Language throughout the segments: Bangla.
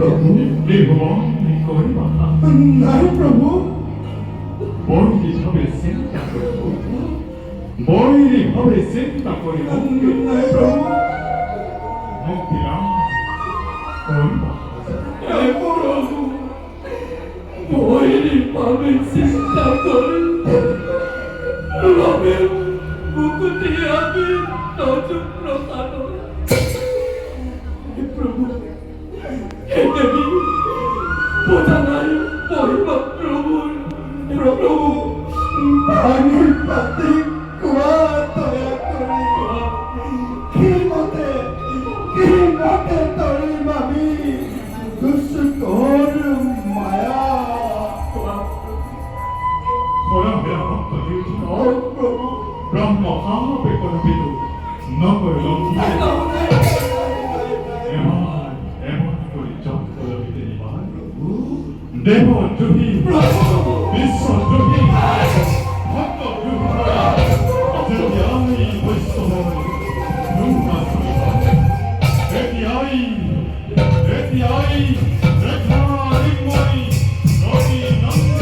निर्भय करिबा নাই প্রভু বৈরী ভাবে চিন্তা করিব বৈরী ভাবে চিন্তা করিব নাই প্রভু মুক্তি লাভ করিবা নাই প্রভু বৈরী ভাবে চিন্তা করে রবের মুকুতি আমি নজর প্রসাদ প্রভু এটাই বোঝা নাই মহিমা প্রভুর প্রভু পানির পাতে কুয়া দয়া করি কি মতে তরি মামি দুষ্কর মায়া খোলা মেরা ভক্ত দিয়েছি প্রভু ব্রহ্ম আপে কল্পিত ন করলাম এমন করে যন্ত্র লভিতে নিবার দেব দ্রোহী বিশ্ব দ্রোহী ভক্ত দ্রোহী যদি আমি বৈষ্ণব নৌকা চলিবার এটি আই রেখা রিঙ্গই রবি নন্দ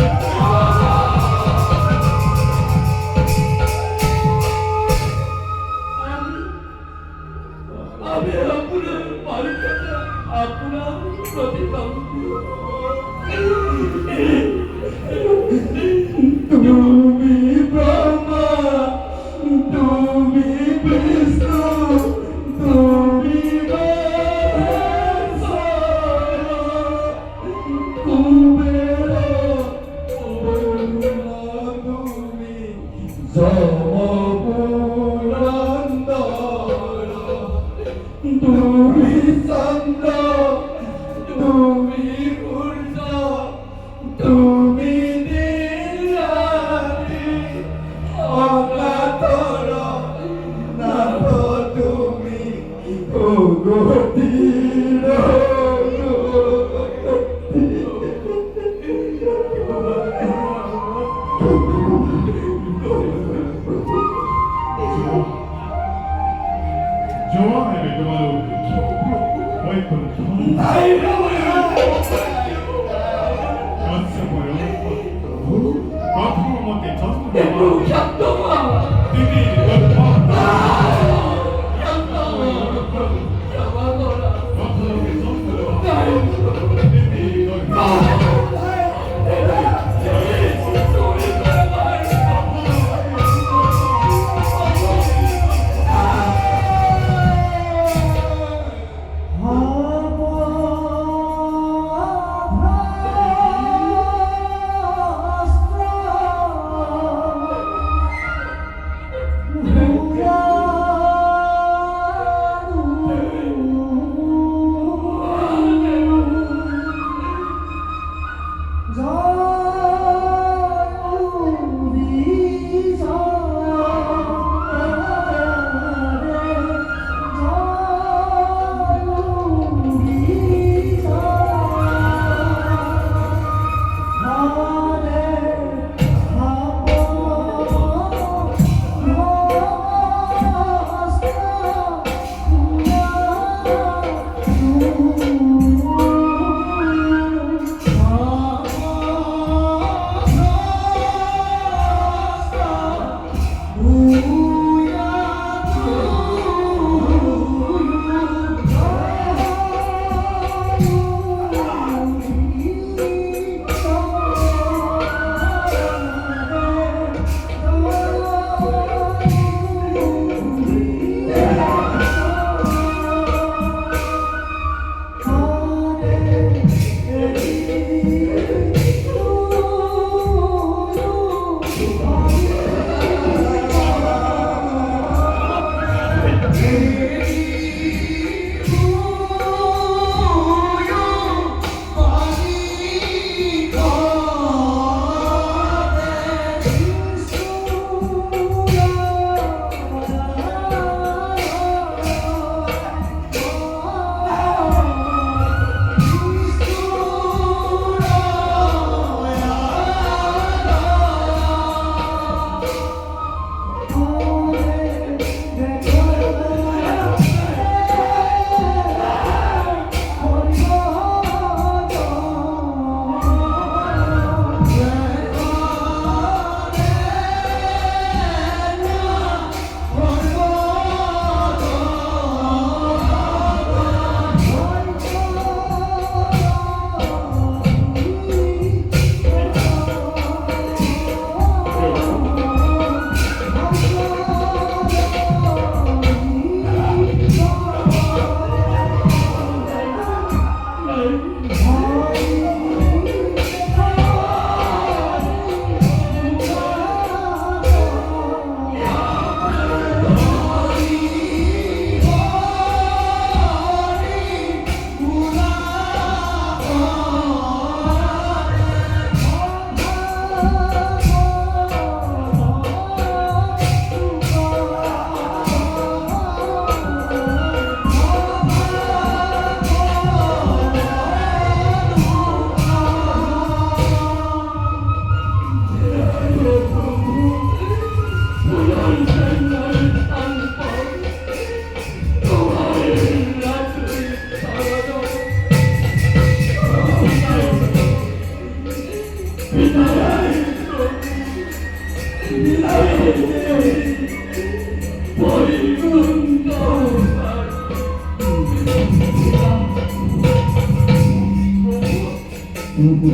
আমি আপনার পারিকাটা আপনার প্রতিবন্ধী তুমি ব্রহ্মা তুমি বিষ্ণু তুমি কুবের তুমি তুমি চন্দ্র তুমি সূর্য তুমি নীলাদ্রি অগাধর নাথ তুমি গতির জোয়ান এবে তোমার বৈকুণ্ঠ কাশ্যপয় প্রথম মতে চন্দ্রমা দিদি প্রথমে চন্দ্রমা দিদি বৈকুণ্ঠ প্রভু